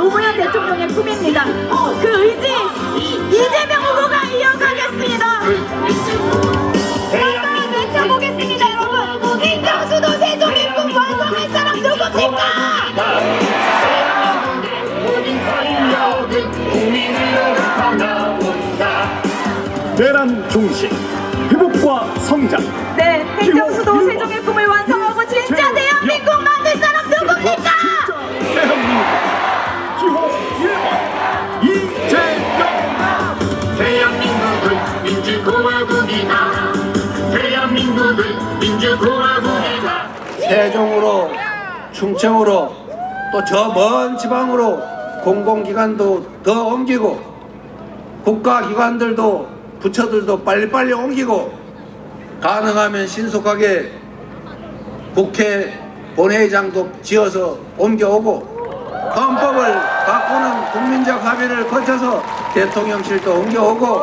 노무현 대통령의 꿈입니다. 그 의지 이재명 후보가 이어가겠습니다. 한번 외쳐보겠습니다. 여러분, 인정수도 세종의 꿈 완성할 사람 누굽니까? 대란 중심, 회복과 성장. 네, 행정수도 세종의 꿈을 완성하고 진짜 대한민국 만들 사람 누굽니까? 진짜 대한민국 기호 1번 이재명. 대한민국은 민주공화국이다. 대한민국은 민주공화국이다. 세종으로, 충청으로, 또 저 먼 지방으로 공공기관도 더 옮기고, 국가기관들도 부처들도 빨리빨리 옮기고, 가능하면 신속하게 국회 본회의장도 지어서 옮겨오고, 헌법을 바꾸는 국민적 합의를 거쳐서 대통령실도 옮겨오고,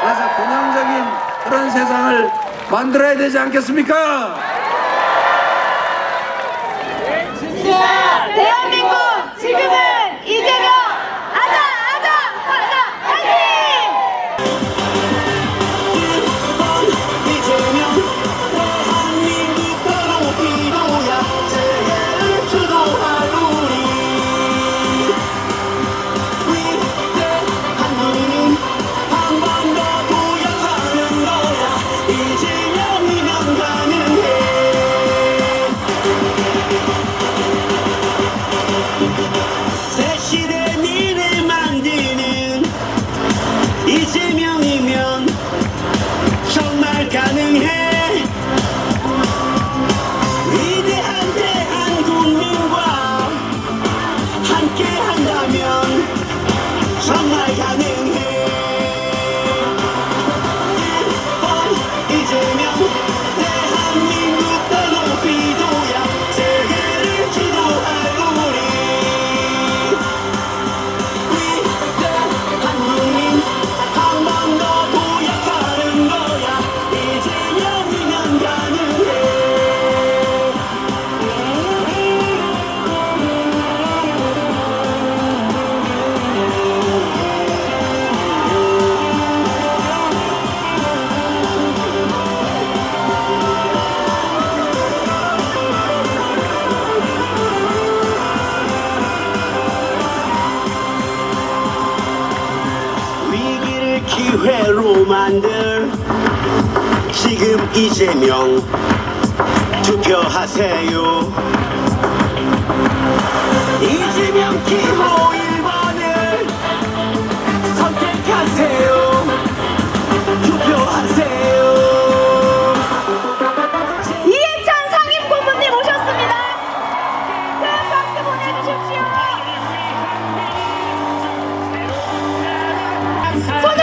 그래서 균형적인 그런 세상을 만들어야 되지 않겠습니까? 대한민국 지금은 이재명 아자 화이팅! 새 시대 미래 만드는 이재명이면 정말 가능해. 위대한 대한국민과 함께 한다면 정말 가능해. 1번 이재명 대한민국 더 높이 둬야 세계를 지도할 우리. 위대한 국민 한 번 더 도약하는 거야. 이재명이면 가능해. 위기를 기회로 만들 지금 이재명 투표하세요. 이재명 기호 1번을 선택하세요. 투표하세요. 이해찬 상임고문님 오셨습니다. 큰 박수 보내주십시오. 손을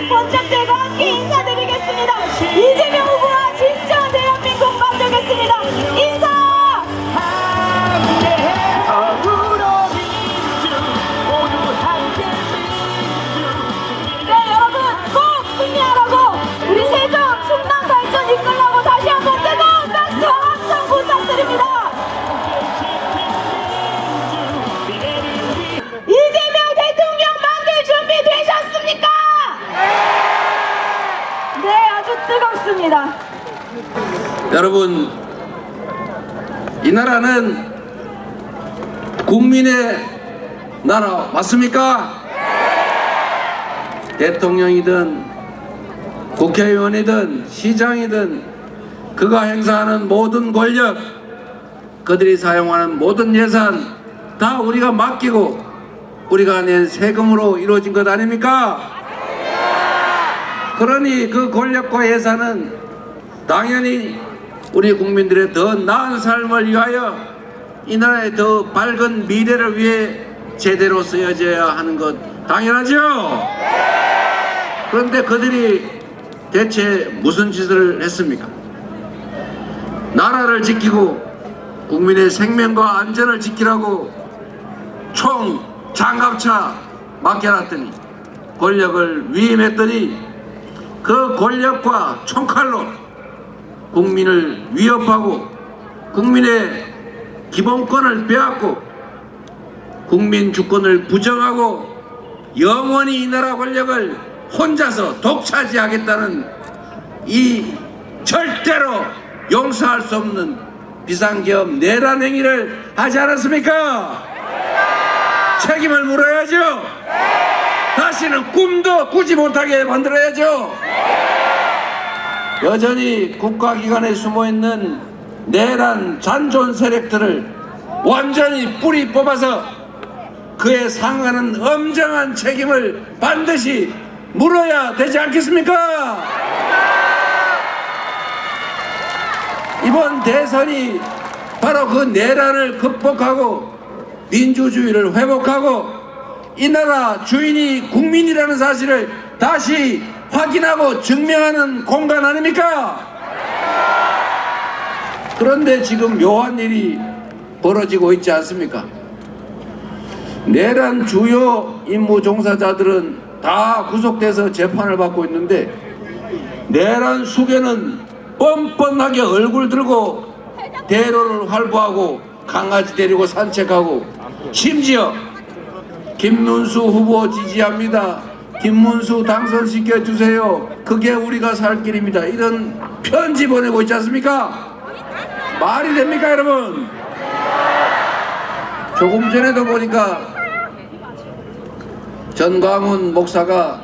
번쩍 들고 함께 인사드리겠습니다. 이재명 후보와 진짜 대한민국 만들겠습니다. 인사! 네, 여러분 꼭 승리하라고 우리 세종 충남 발전 이끌라고 다시 한번 뜨거운 박수와 함성 부탁드립니다. 이재명 대통령 만들 준비 되셨습니까? 네, 아주 뜨겁습니다. 여러분, 이 나라는 국민의 나라 맞습니까? 대통령이든 국회의원이든 시장이든 그가 행사하는 모든 권력, 그들이 사용하는 모든 예산 다 우리가 맡기고 우리가 낸 세금으로 이루어진 것 아닙니까? 그러니 그 권력과 예산은 당연히 우리 국민들의 더 나은 삶을 위하여 이 나라의 더 밝은 미래를 위해 제대로 쓰여져야 하는 것 당연하죠? 그런데 그들이 대체 무슨 짓을 했습니까? 나라를 지키고 국민의 생명과 안전을 지키라고 총, 장갑차 맡겨놨더니 권력을 위임했더니 그 권력과 총칼로 국민을 위협하고 국민의 기본권을 빼앗고 국민 주권을 부정하고 영원히 이 나라 권력을 혼자서 독차지하겠다는 이 절대로 용서할 수 없는 비상계엄 내란 행위를 하지 않았습니까? 책임을 물어야죠. 다시는 꿈도 꾸지 못하게 만들어야죠. 여전히 국가기관에 숨어있는 내란 잔존 세력들을 완전히 뿌리 뽑아서 그에 상하는 엄정한 책임을 반드시 물어야 되지 않겠습니까? 이번 대선이 바로 그 내란을 극복하고 민주주의를 회복하고 이 나라 주인이 국민이라는 사실을 다시 확인하고 증명하는 공간 아닙니까? 그런데 지금 묘한 일이 벌어지고 있지 않습니까? 내란 주요 임무 종사자들은 다 구속돼서 재판을 받고 있는데 내란 수괴는 뻔뻔하게 얼굴 들고 대로를 활보하고 강아지 데리고 산책하고 심지어 김문수 후보 지지합니다. 김문수 당선시켜주세요. 그게 우리가 살 길입니다. 이런 편지 보내고 있지 않습니까? 말이 됩니까 여러분? 조금 전에도 보니까 전광훈 목사가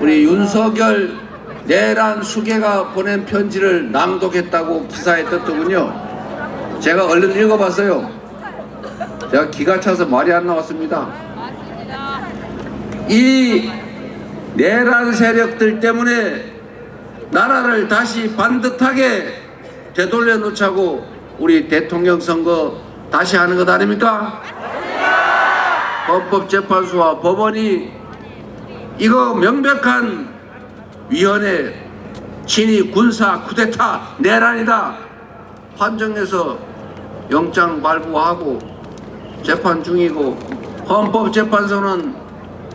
우리 윤석열 내란 수괴가 보낸 편지를 낭독했다고 기사에 떴더군요. 제가 얼른 읽어봤어요. 제가 기가 차서 말이 안 나왔습니다. 이 내란 세력들 때문에 나라를 다시 반듯하게 되돌려 놓자고 우리 대통령 선거 다시 하는 것 아닙니까? 헌법재판소와 법원이 이거 명백한 위헌의 친위 군사 쿠데타 내란이다 판정해서 영장 발부하고 재판 중이고 헌법재판소는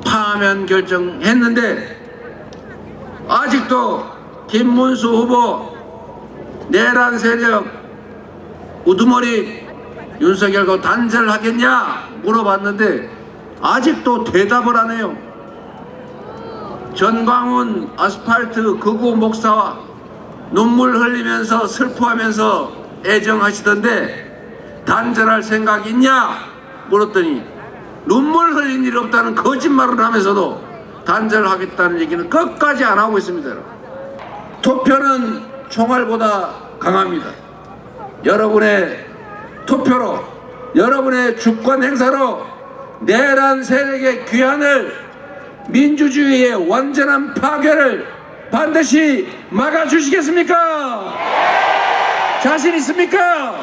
파면 결정했는데 아직도 김문수 후보 내란 세력 우두머리 윤석열과 단절하겠냐 물어봤는데 아직도 대답을 안 해요. 전광훈 아스팔트 극우 목사와 눈물 흘리면서 슬퍼하면서 애정하시던데 단절할 생각 있냐 물었더니 눈물 흘린 일 없다는 거짓말을 하면서도 단절하겠다는 얘기는 끝까지 안 하고 있습니다. 투표는 총알보다 강합니다. 여러분의 투표로 여러분의 주권 행사로 내란 세력의 귀환을 민주주의의 완전한 파괴를 반드시 막아주시겠습니까? 자신 있습니까?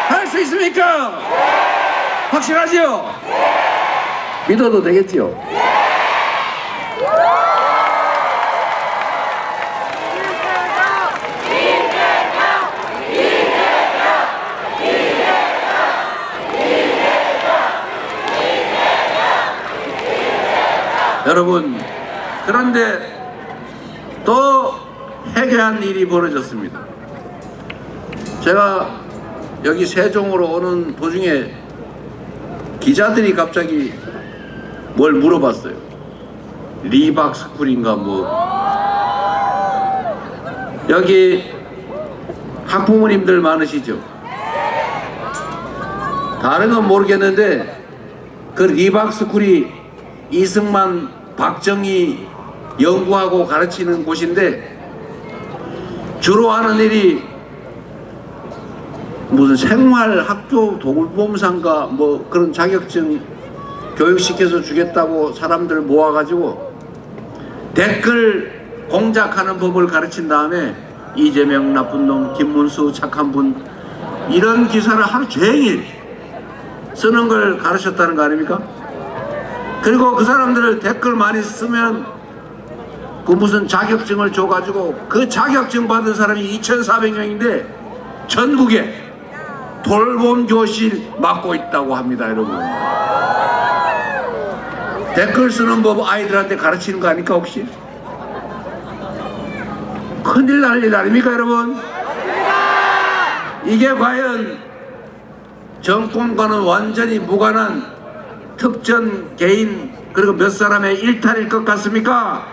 할 수 있습니까? 확실하지요? 믿어도 되겠지요? 여러분, 그런데 또 해괴한 일이 벌어졌습니다. 제가 여기 세종으로 오는 도중에 기자들이 갑자기 뭘 물어봤어요. 리박스쿨인가 뭐. 여기 학부모님들 많으시죠? 다른 건 모르겠는데 그 리박스쿨이 이승만, 박정희 연구하고 가르치는 곳인데 주로 하는 일이 무슨 생활학교 돌봄상가 뭐 그런 자격증 교육시켜서 주겠다고 사람들 모아가지고 댓글 공작하는 법을 가르친 다음에 이재명 나쁜 놈, 김문수 착한 분 이런 기사를 하루 종일 쓰는 걸 가르쳤다는 거 아닙니까? 그리고 그 사람들을 댓글 많이 쓰면 그 무슨 자격증을 줘가지고 그 자격증 받은 사람이 2,400명인데 전국에 돌봄 교실 맡고 있다고 합니다, 여러분. 댓글 쓰는 법 아이들한테 가르치는 거 아닙니까 혹시? 큰일 날 일 아닙니까 여러분? 이게 과연 정권과는 완전히 무관한 특정 개인 그리고 몇 사람의 일탈일 것 같습니까?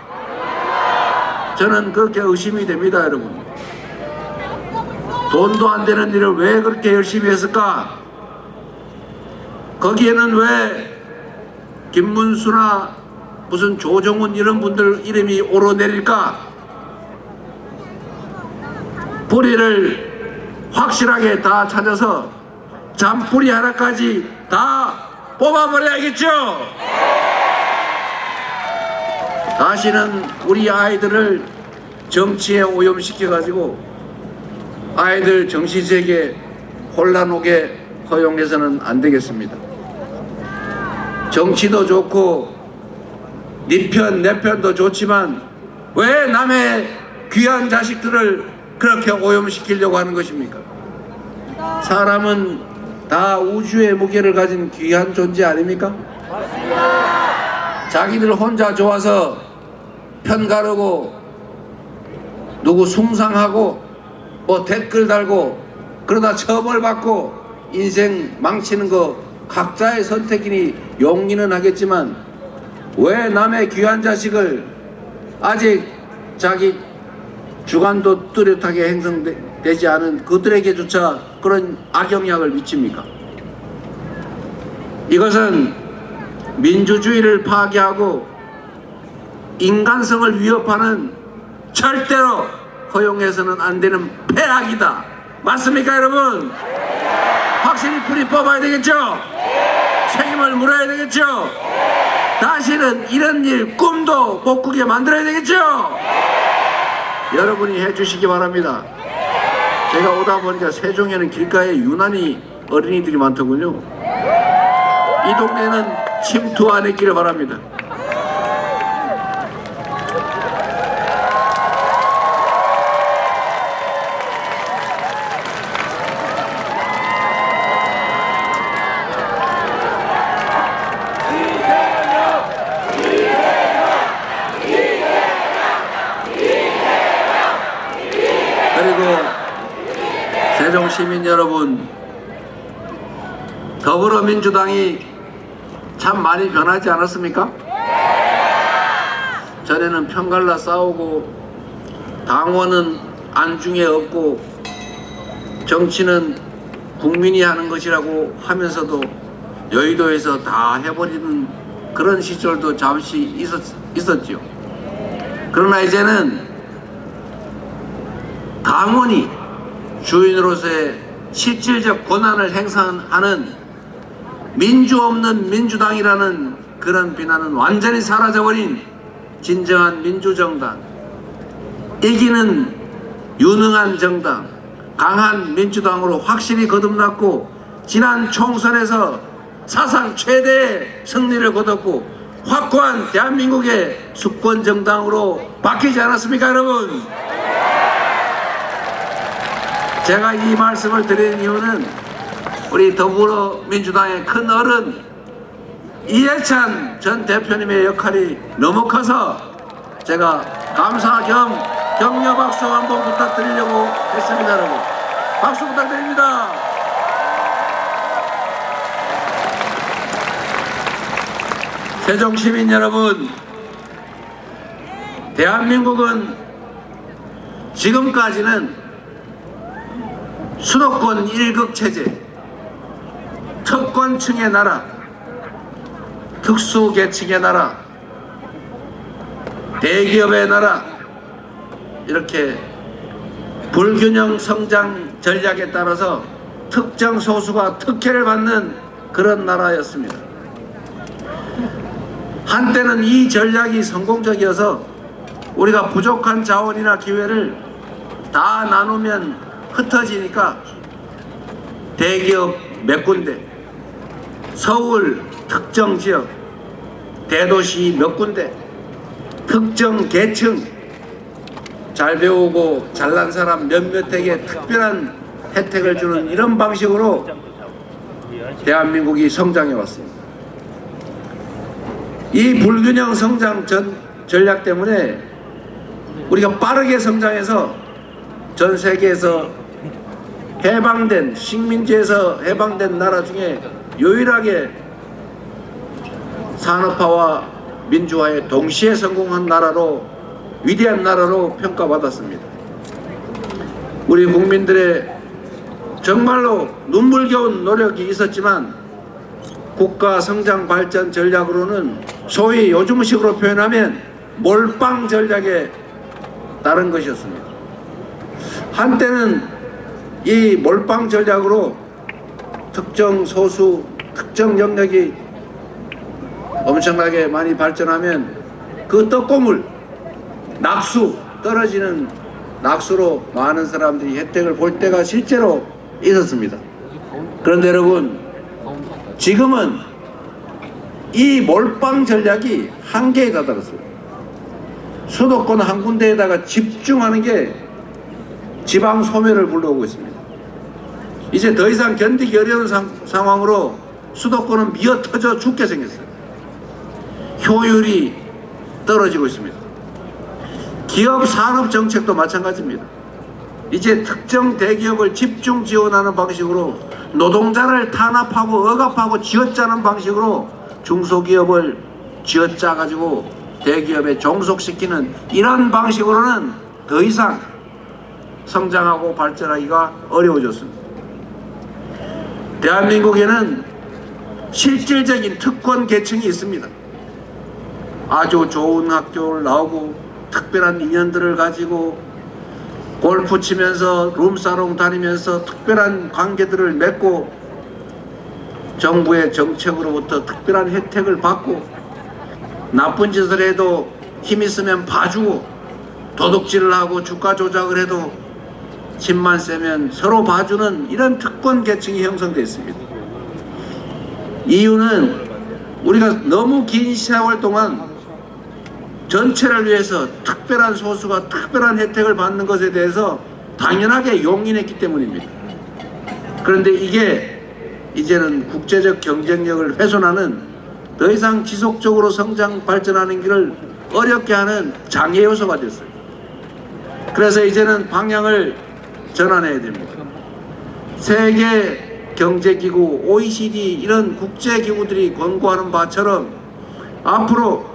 저는 그렇게 의심이 됩니다, 여러분. 돈도 안 되는 일을 왜 그렇게 열심히 했을까? 거기에는 왜 김문수나 무슨 조정훈 이런 분들 이름이 오르내릴까? 뿌리를 확실하게 다 찾아서 잔뿌리 하나까지 다 뽑아버려야겠죠? 다시는 우리 아이들을 정치에 오염시켜가지고 아이들 정신세계 혼란 오게 허용해서는 안 되겠습니다. 정치도 좋고 네 편, 내 편도 좋지만 왜 남의 귀한 자식들을 그렇게 오염시키려고 하는 것입니까? 사람은 다 우주의 무게를 가진 귀한 존재 아닙니까? 자기들 혼자 좋아서 편 가르고 누구 숭상하고 뭐 댓글 달고 그러다 처벌받고 인생 망치는 거 각자의 선택이니 용기는 하겠지만 왜 남의 귀한 자식을 아직 자기 주관도 뚜렷하게 행성되지 않은 그들에게조차 그런 악영향을 미칩니까? 이것은 민주주의를 파괴하고 인간성을 위협하는 절대로 허용해서는 안 되는 폐악이다. 맞습니까, 여러분? 확실히 뿌리 뽑아야 되겠죠? 책임을 물어야 되겠죠? 다시는 이런 일 꿈도 못 꾸게 만들어야 되겠죠? 여러분이 해주시기 바랍니다. 제가 오다 보니까 세종에는 길가에 유난히 어린이들이 많더군요. 이 동네는 침투 안 했기를 바랍니다. 그리고 세종 시민 여러분, 더불어민주당이 참 많이 변하지 않았습니까? 전에는 편갈라 싸우고 당원은 안중에 없고 정치는 국민이 하는 것이라고 하면서도 여의도에서 다 해버리는 그런 시절도 잠시 있었지요. 그러나 이제는 당원이 주인으로서의 실질적 권한을 행사하는 민주 없는 민주당이라는 그런 비난은 완전히 사라져버린 진정한 민주정당, 이기는 유능한 정당, 강한 민주당으로 확실히 거듭났고 지난 총선에서 사상 최대의 승리를 거뒀고 확고한 대한민국의 수권 정당으로 바뀌지 않았습니까, 여러분? 제가 이 말씀을 드리는 이유는 우리 더불어민주당의 큰 어른 이해찬 전 대표님의 역할이 너무 커서 제가 감사 겸 격려 박수 한번 부탁드리려고 했습니다. 여러분, 박수 부탁드립니다. 세종 시민 여러분, 대한민국은 지금까지는 수도권 1급 체제, 특권층의 나라, 특수계층의 나라, 대기업의 나라, 이렇게 불균형 성장 전략에 따라서 특정 소수가 특혜를 받는 그런 나라였습니다. 한때는 이 전략이 성공적이어서 우리가 부족한 자원이나 기회를 다 나누면 흩어지니까 대기업 몇 군데, 서울 특정 지역, 대도시 몇 군데, 특정 계층, 잘 배우고 잘난 사람 몇몇에게 특별한 혜택을 주는 이런 방식으로 대한민국이 성장해 왔습니다. 이 불균형 성장 전략 때문에 우리가 빠르게 성장해서 전 세계에서 해방된 식민지에서 해방된 나라 중에 유일하게 산업화와 민주화에 동시에 성공한 나라로 위대한 나라로 평가받았습니다. 우리 국민들의 정말로 눈물겨운 노력이 있었지만 국가 성장 발전 전략으로는 소위 요즘식으로 표현하면 몰빵 전략에 따른 것이었습니다. 한때는 이 몰빵 전략으로 특정 소수, 특정 영역이 엄청나게 많이 발전하면 그 떡고물, 낙수, 떨어지는 낙수로 많은 사람들이 혜택을 볼 때가 실제로 있었습니다. 그런데 여러분, 지금은 이 몰빵 전략이 한계에 다다랐어요. 수도권 한 군데에다가 집중하는 게 지방 소멸을 불러오고 있습니다. 이제 더 이상 견디기 어려운 상황으로 수도권은 미어터져 죽게 생겼어요. 효율이 떨어지고 있습니다. 기업 산업 정책도 마찬가지입니다. 이제 특정 대기업을 집중 지원하는 방식으로 노동자를 탄압하고 억압하고 쥐어짜는 방식으로 중소기업을 쥐어짜 가지고 대기업에 종속시키는 이런 방식으로는 더 이상 성장하고 발전하기가 어려워졌습니다. 대한민국에는 실질적인 특권 계층이 있습니다. 아주 좋은 학교를 나오고 특별한 인연들을 가지고 골프 치면서 룸사롱 다니면서 특별한 관계들을 맺고 정부의 정책으로부터 특별한 혜택을 받고 나쁜 짓을 해도 힘 있으면 봐주고 도둑질을 하고 주가 조작을 해도 힘만 세면 서로 봐주는 이런 특권 계층이 형성되어 있습니다. 이유는 우리가 너무 긴 세월 동안 전체를 위해서 특별한 소수가 특별한 혜택을 받는 것에 대해서 당연하게 용인했기 때문입니다. 그런데 이게 이제는 국제적 경쟁력을 훼손하는 더 이상 지속적으로 성장 발전하는 길을 어렵게 하는 장애 요소가 됐어요. 그래서 이제는 방향을 전환해야 됩니다. 세계 경제기구, OECD 이런 국제기구들이 권고하는 바처럼 앞으로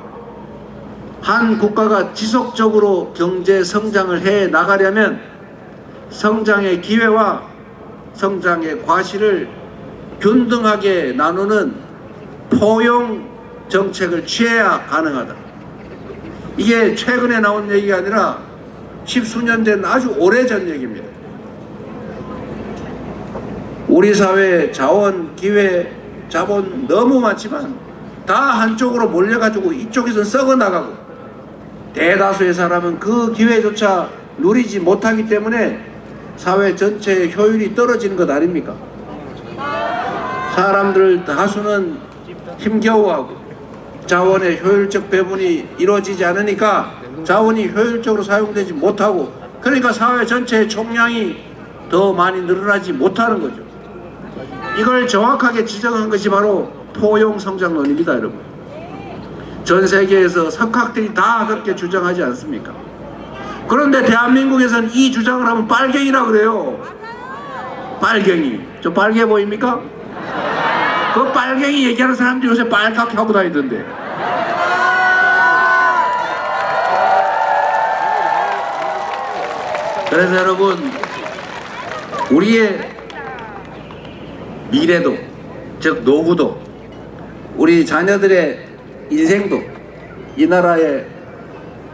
한 국가가 지속적으로 경제 성장을 해 나가려면 성장의 기회와 성장의 과실을 균등하게 나누는 포용 정책을 취해야 가능하다. 이게 최근에 나온 얘기가 아니라 십수년 된 아주 오래전 얘기입니다. 우리 사회의 자원, 기회, 자본 너무 많지만 다 한쪽으로 몰려가지고 이쪽에서는 썩어 나가고 대다수의 사람은 그 기회조차 누리지 못하기 때문에 사회 전체의 효율이 떨어지는 것 아닙니까? 사람들 다수는 힘겨워하고 자원의 효율적 배분이 이루어지지 않으니까 자원이 효율적으로 사용되지 못하고 그러니까 사회 전체의 총량이 더 많이 늘어나지 못하는 거죠. 이걸 정확하게 지적한 것이 바로 포용성장론입니다, 여러분. 전 세계에서 석학들이 다 그렇게 주장하지 않습니까? 그런데 대한민국에서는 이 주장을 하면 빨갱이라 그래요. 빨갱이. 저 빨개 보입니까? 그 빨갱이 얘기하는 사람들이 요새 빨갛게 하고 다니던데. 그래서 여러분, 우리의 미래도, 즉 노후도, 우리 자녀들의 인생도, 이 나라의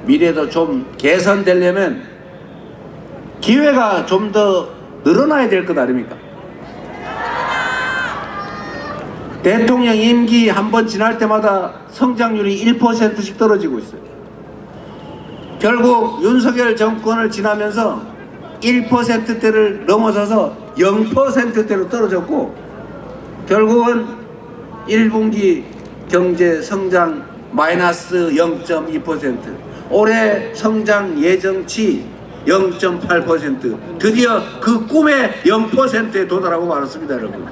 미래도 좀 개선되려면 기회가 좀 더 늘어나야 될 것 아닙니까? 대통령 임기 한 번 지날 때마다 성장률이 1%씩 떨어지고 있어요. 결국 윤석열 정권을 지나면서 1%대를 넘어서서 0%대로 떨어졌고 결국은 1분기 경제 성장 마이너스 0.2%, 올해 성장 예정치 0.8%, 드디어 그 꿈의 0%에 도달하고 말았습니다, 여러분.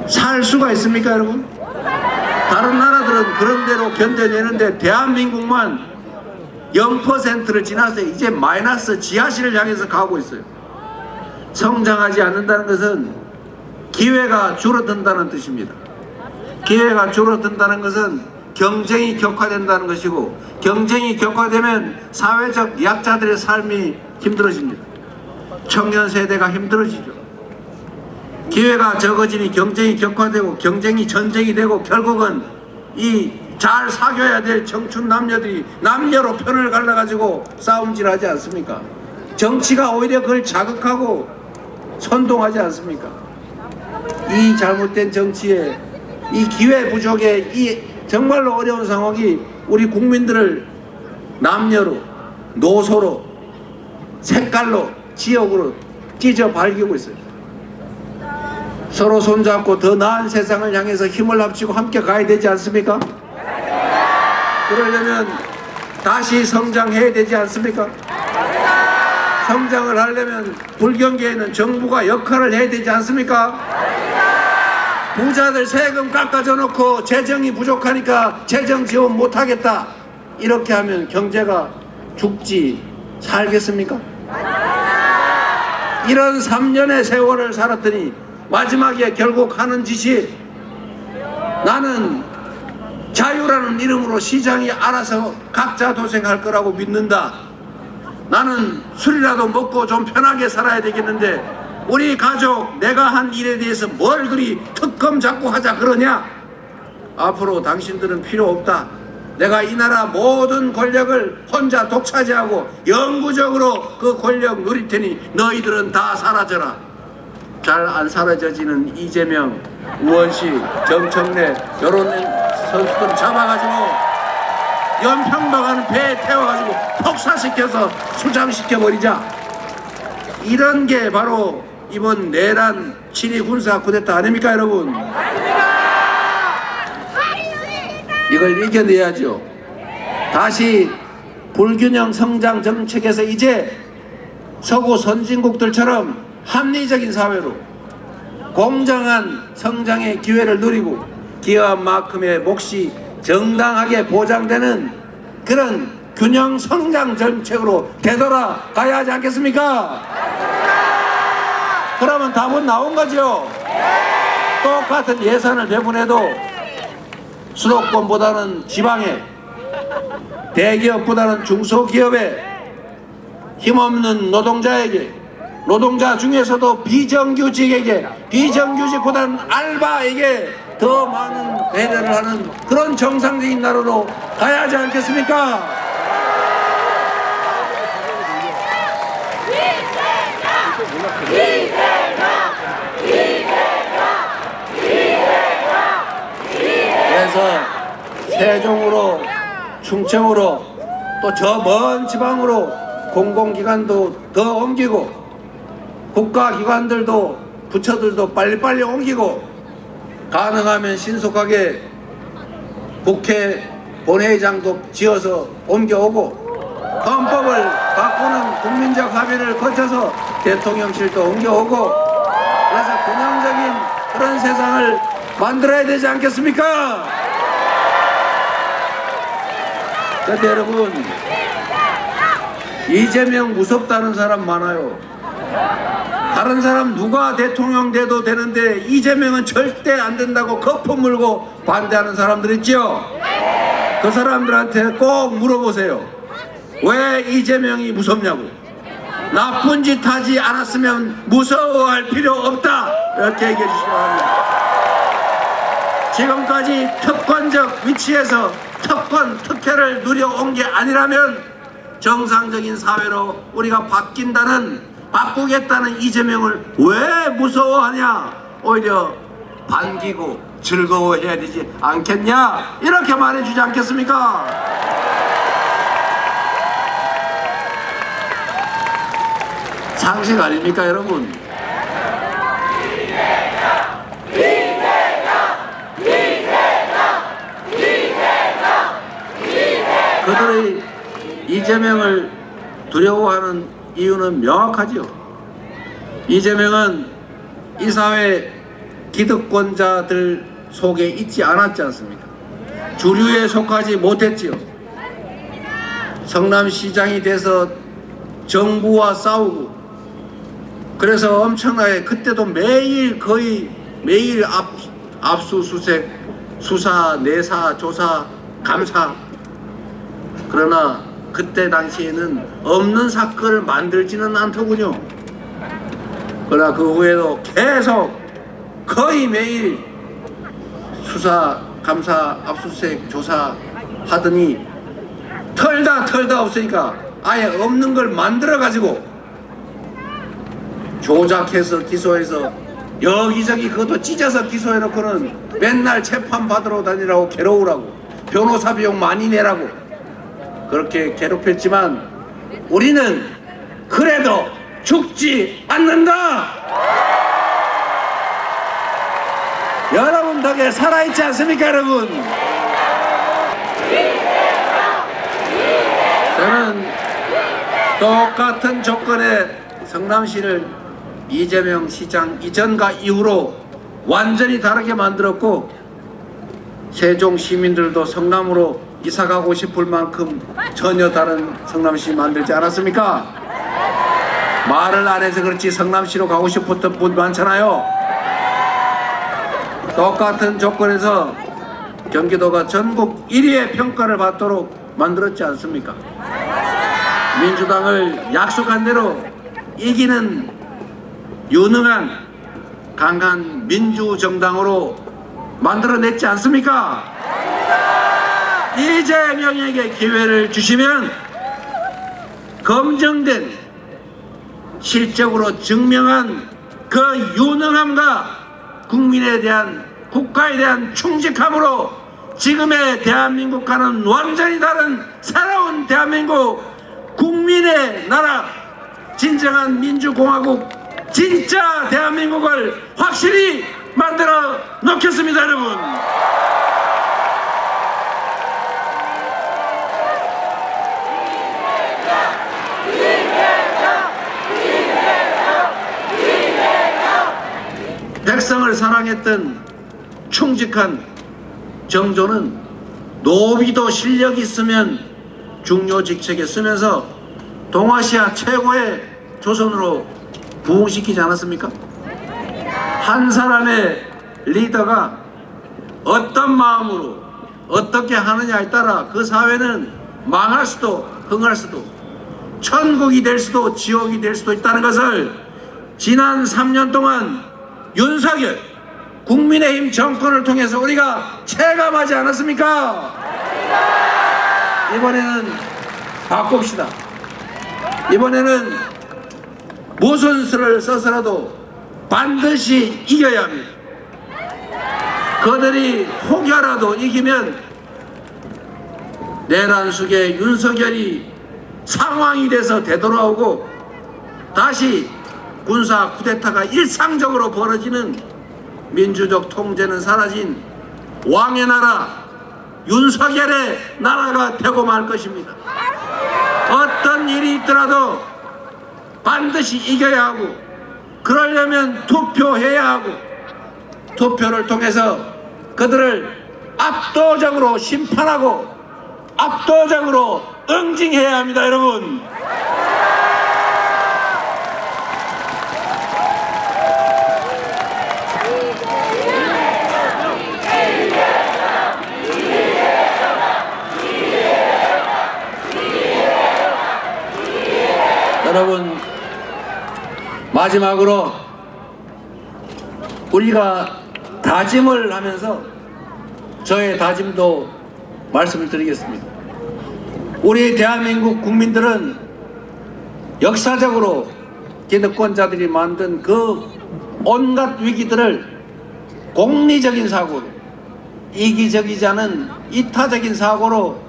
살 수가 있습니까, 여러분? 다른 나라들은 그런 대로 견뎌내는데 대한민국만 0%를 지나서 이제 마이너스 지하실을 향해서 가고 있어요. 성장하지 않는다는 것은 기회가 줄어든다는 뜻입니다. 기회가 줄어든다는 것은 경쟁이 격화된다는 것이고, 경쟁이 격화되면 사회적 약자들의 삶이 힘들어집니다. 청년 세대가 힘들어지죠. 기회가 적어지니 경쟁이 격화되고, 경쟁이 전쟁이 되고, 결국은 이 잘 사귀어야 될 청춘 남녀들이 남녀로 편을 갈라가지고 싸움질하지 않습니까? 정치가 오히려 그걸 자극하고 선동하지 않습니까? 이 잘못된 정치에, 이 기회 부족에, 이 정말로 어려운 상황이 우리 국민들을 남녀로, 노소로, 색깔로, 지역으로 찢어 발기고 있어요. 서로 손잡고 더 나은 세상을 향해서 힘을 합치고 함께 가야 되지 않습니까? 그러려면 다시 성장해야 되지 않습니까? 성장을 하려면 불경기에는 정부가 역할을 해야 되지 않습니까? 부자들 세금 깎아줘 놓고 재정이 부족하니까 재정 지원 못하겠다, 이렇게 하면 경제가 죽지 살겠습니까? 이런 3년의 세월을 살았더니 마지막에 결국 하는 짓이, 나는 자유라는 이름으로 시장이 알아서 각자 도생할 거라고 믿는다. 나는 술이라도 먹고 좀 편하게 살아야 되겠는데 우리 가족, 내가 한 일에 대해서 뭘 그리 특검 자꾸 하자 그러냐? 앞으로 당신들은 필요 없다. 내가 이 나라 모든 권력을 혼자 독차지하고 영구적으로 그 권력 누릴 테니 너희들은 다 사라져라. 잘 안 사라져지는 이재명, 우원식, 정청래 이런 선수들 잡아가지고 연평 나가는 배에 태워가지고 폭사시켜서 수장시켜버리자. 이런 게 바로 이번 내란 친위 군사 쿠데타 아닙니까 여러분? 이걸 이겨내야죠. 다시 불균형 성장 정책에서 이제 서구 선진국들처럼 합리적인 사회로 공정한 성장의 기회를 누리고 기업만큼의 몫이 정당하게 보장되는 그런 균형 성장 정책으로 되돌아가야 하지 않겠습니까? 그러면 답은 나온 거죠. 똑같은 예산을 배분해도 수도권보다는 지방에, 대기업보다는 중소기업에, 힘없는 노동자에게, 노동자 중에서도 비정규직에게, 비정규직보다는 알바에게 더 많은 배려를 하는 그런 정상적인 나라로 가야 하지 않겠습니까? 그래서 세종으로, 충청으로, 또 저 먼 지방으로 공공기관도 더 옮기고 국가기관들도, 부처들도 빨리빨리 옮기고, 가능하면 신속하게 국회 본회의장도 지어서 옮겨오고, 헌법을 바꾸는 국민적 합의를 거쳐서 대통령실도 옮겨오고, 그래서 균형적인 그런 세상을 만들어야 되지 않겠습니까? 그런데 여러분, 이재명 무섭다는 사람 많아요. 다른 사람 누가 대통령 돼도 되는데 이재명은 절대 안 된다고 거품 물고 반대하는 사람들 있죠? 그 사람들한테 꼭 물어보세요. 왜 이재명이 무섭냐고. 나쁜 짓 하지 않았으면 무서워할 필요 없다, 이렇게 얘기해 주시기 바랍니다. 지금까지 특권적 위치에서 특권, 특혜를 누려온 게 아니라면 정상적인 사회로 우리가 바꾸겠다는 이재명을 왜 무서워하냐? 오히려 반기고 즐거워해야 되지 않겠냐? 이렇게 말해주지 않겠습니까? 상식 아닙니까 여러분? 그들의 이재명을 두려워하는 이유는 명확하죠. 이재명은 이 사회 기득권자들 속에 있지 않았지 않습니까? 주류에 속하지 못했지요. 성남시장이 돼서 정부와 싸우고 그래서 엄청나게 그때도 매일 거의 매일 압수수색, 수사, 내사, 조사, 감사. 그러나 그때 당시에는 없는 사건을 만들지는 않더군요. 그러나 그 후에도 계속 거의 매일 수사, 감사, 압수수색, 조사 하더니 털다 없으니까 아예 없는 걸 만들어가지고 조작해서 기소해서 여기저기 그것도 찢어서 기소해놓고는 맨날 재판 받으러 다니라고 괴로우라고 변호사 비용 많이 내라고 그렇게 괴롭혔지만 우리는 그래도 죽지 않는다. 여러분 덕에 살아있지 않습니까 여러분? 저는 똑같은 조건의 성남시를 이재명 시장 이전과 이후로 완전히 다르게 만들었고 세종 시민들도 성남으로 이사가고 싶을 만큼 전혀 다른 성남시 만들지 않았습니까? 말을 안 해서 그렇지 성남시로 가고 싶었던 분 많잖아요. 똑같은 조건에서 경기도가 전국 1위의 평가를 받도록 만들었지 않습니까? 민주당을 약속한 대로 이기는 유능한 강한 민주정당으로 만들어냈지 않습니까? 이재명에게 기회를 주시면 검증된 실적으로 증명한 그 유능함과 국민에 대한 국가에 대한 충직함으로 지금의 대한민국과는 완전히 다른 새로운 대한민국 국민의 나라 진정한 민주공화국 진짜 대한민국을 확실히 만들어 놓겠습니다 여러분. 백성을 사랑했던 충직한 정조는 노비도 실력이 있으면 중요 직책에 쓰면서 동아시아 최고의 조선으로 부흥시키지 않았습니까? 한 사람의 리더가 어떤 마음으로 어떻게 하느냐에 따라 그 사회는 망할 수도 흥할 수도 천국이 될 수도 지옥이 될 수도 있다는 것을 지난 3년 동안 윤석열 국민의힘 정권을 통해서 우리가 체감하지 않았습니까? 이번에는 바꿉시다. 이번에는 무슨 수를 써서라도 반드시 이겨야 합니다. 그들이 혹여라도 이기면 내란 속에 윤석열이 상황이 돼서 되돌아오고 다시 군사 쿠데타가 일상적으로 벌어지는 민주적 통제는 사라진 왕의 나라 윤석열의 나라가 되고 말 것입니다. 어떤 일이 있더라도 반드시 이겨야 하고 그러려면 투표해야 하고 투표를 통해서 그들을 압도적으로 심판하고 압도적으로 응징해야 합니다 여러분. 여러분 마지막으로 우리가 다짐을 하면서 저의 다짐도 말씀을 드리겠습니다. 우리 대한민국 국민들은 역사적으로 기득권자들이 만든 그 온갖 위기들을 공리적인 사고로 이기적이지 않은 이타적인 사고로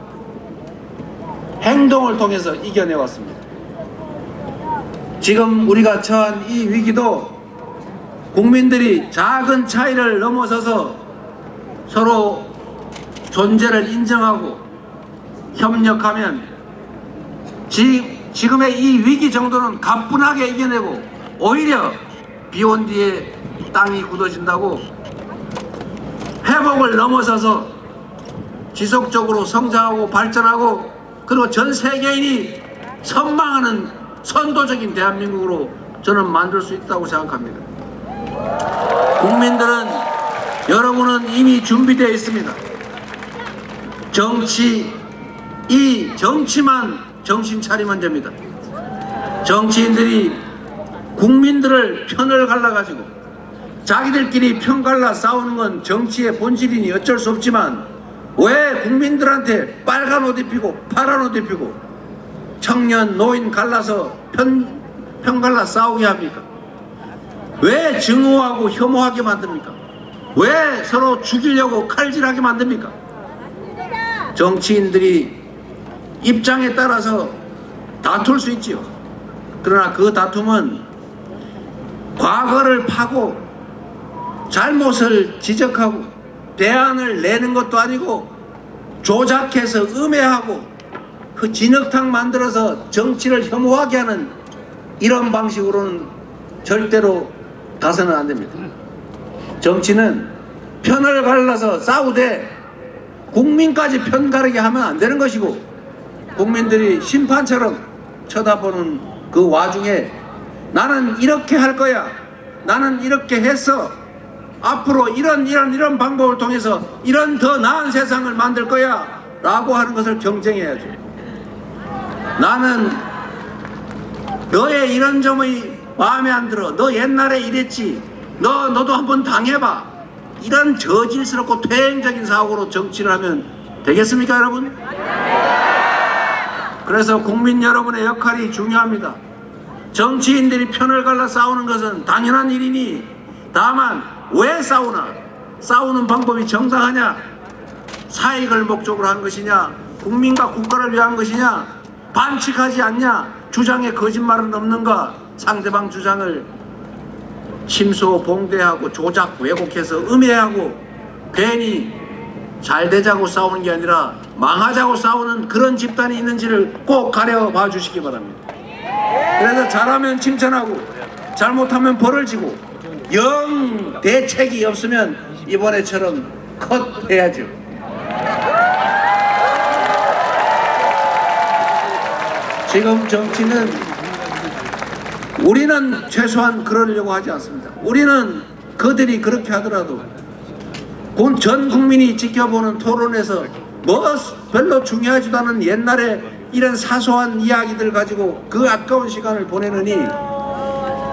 행동을 통해서 이겨내왔습니다. 지금 우리가 처한 이 위기도 국민들이 작은 차이를 넘어서서 서로 존재를 인정하고 협력하면 지금의 이 위기 정도는 가뿐하게 이겨내고 오히려 비온 뒤에 땅이 굳어진다고 회복을 넘어서서 지속적으로 성장하고 발전하고 그리고 전 세계인이 선망하는 선도적인 대한민국으로 저는 만들 수 있다고 생각합니다. 국민들은, 여러분은 이미 준비되어 있습니다. 이 정치만 정신 차리면 됩니다. 정치인들이 국민들을 편을 갈라가지고 자기들끼리 편 갈라 싸우는 건 정치의 본질이니 어쩔 수 없지만, 왜 국민들한테 빨간 옷 입히고 파란 옷 입히고 청년 노인 갈라서 편 갈라 싸우게 합니까? 왜 증오하고 혐오하게 만듭니까? 왜 서로 죽이려고 칼질하게 만듭니까? 정치인들이 입장에 따라서 다툴 수 있지요. 그러나 그 다툼은 과거를 파고 잘못을 지적하고 대안을 내는 것도 아니고, 조작해서 음해하고 그 진흙탕 만들어서 정치를 혐오하게 하는 이런 방식으로는 절대로 가서는 안 됩니다. 정치는 편을 갈라서 싸우되 국민까지 편 가르게 하면 안 되는 것이고, 국민들이 심판처럼 쳐다보는 그 와중에 나는 이렇게 할 거야, 나는 이렇게 했어, 앞으로 이런 방법을 통해서 이런 더 나은 세상을 만들 거야 라고 하는 것을 경쟁해야죠. 나는 너의 이런 점이 마음에 안 들어, 너 옛날에 이랬지, 너도 한번 당해봐, 이런 저질스럽고 퇴행적인 사고로 정치를 하면 되겠습니까, 여러분? 그래서 국민 여러분의 역할이 중요합니다. 정치인들이 편을 갈라 싸우는 것은 당연한 일이니, 다만 왜 싸우나? 싸우는 방법이 정당하냐? 사익을 목적으로 한 것이냐? 국민과 국가를 위한 것이냐? 반칙하지 않냐? 주장에 거짓말은 없는가? 상대방 주장을 침소 봉대하고 조작 왜곡해서 음해하고 괜히 잘 되자고 싸우는 게 아니라 망하자고 싸우는 그런 집단이 있는지를 꼭 가려봐 주시기 바랍니다. 그래서 잘하면 칭찬하고 잘못하면 벌을 지고 영 대책이 없으면 이번에처럼 컷 해야죠. 지금 정치는 우리는 최소한 그러려고 하지 않습니다. 우리는 그들이 그렇게 하더라도 전 국민이 지켜보는 토론에서 뭐 별로 중요하지도 않은 옛날에 이런 사소한 이야기들 가지고 그 아까운 시간을 보내느니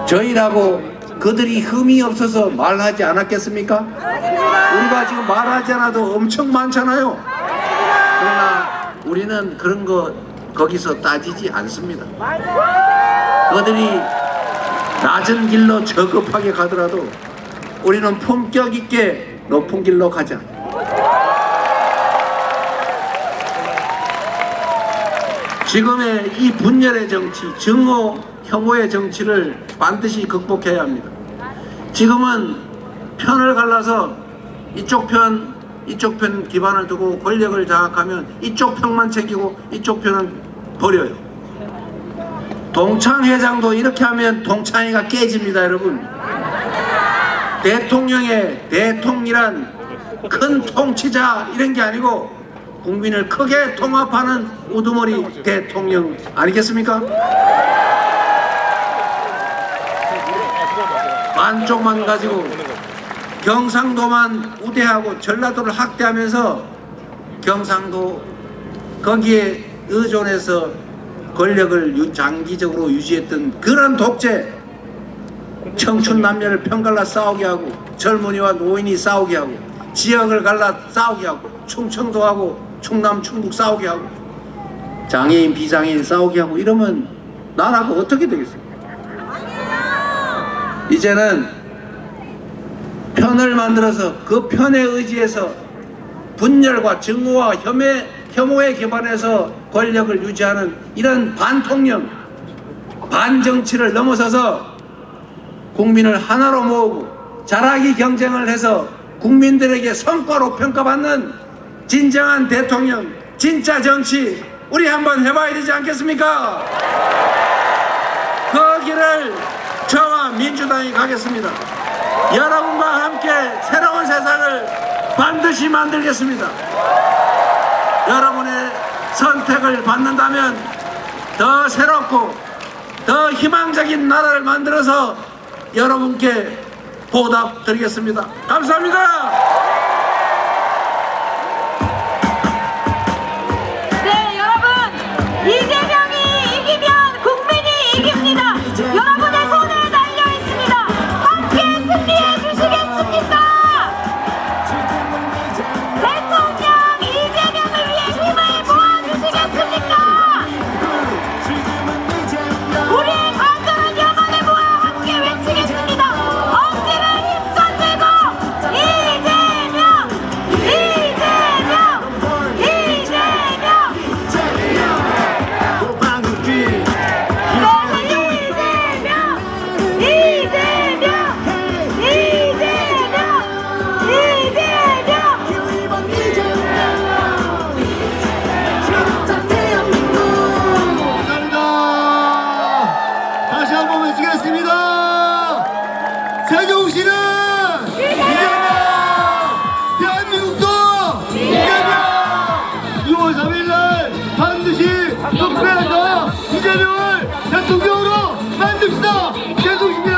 저희라고 그들이 흠이 없어서 말하지 않았겠습니까? 우리가 지금 말하지 않아도 엄청 많잖아요. 그러나 우리는 그런 거 거기서 따지지 않습니다. 그들이 낮은 길로 저급하게 가더라도 우리는 품격 있게 높은 길로 가자. 지금의 이 분열의 정치, 증오, 혐오의 정치를 반드시 극복해야 합니다. 지금은 편을 갈라서 이쪽 편 기반을 두고 권력을 장악하면 이쪽 편만 챙기고 이쪽 편은 버려요. 동창회장도 이렇게 하면 동창회가 깨집니다, 여러분. 대통이란 큰 통치자 이런 게 아니고 국민을 크게 통합하는 우두머리 대통령 아니겠습니까? 반쪽만 가지고 경상도만 우대하고 전라도를 학대하면서 경상도 거기에 의존해서 권력을 장기적으로 유지했던 그런 독재, 청춘 남녀를 편갈라 싸우게 하고 젊은이와 노인이 싸우게 하고 지역을 갈라 싸우게 하고 충청도하고 충남 충북 싸우게 하고 장애인 비장애인 싸우게 하고 이러면 나라가 어떻게 되겠어요? 이제는 편을 만들어서 그 편에 의지해서 분열과 증오와 혐오에 기반해서 권력을 유지하는 이런 반통령, 반정치를 넘어서서 국민을 하나로 모으고 자라기 경쟁을 해서 국민들에게 성과로 평가받는 진정한 대통령, 진짜 정치 우리 한번 해봐야 되지 않겠습니까? 그 길을 저와 민주당이 가겠습니다. 여러분과 함께 새로운 세상을 반드시 만들겠습니다. 여러분의 선택을 받는다면 더 새롭고 더 희망적인 나라를 만들어서 여러분께 보답드리겠습니다. 감사합니다. 네, 여러분, 이재명이 이기면 국민이 이깁니다. 여러분의 손에 달려 있습니다. 함께 승리해 주시겠습니까? 대통령 이재명을 위해 힘을 모아 주시겠습니까? 우리의 간절한 영혼을 모아 함께 외치겠습니다. 엄지를 힘껏 들고 이재명, 이재명, 이재명. 다시 한번 외치겠습니다. 세종시는 이재명, 대한민국도 이재명. 6월 3일날 반드시 투표해서 이재명을 대통령으로 만듭시다. 세종시입니다.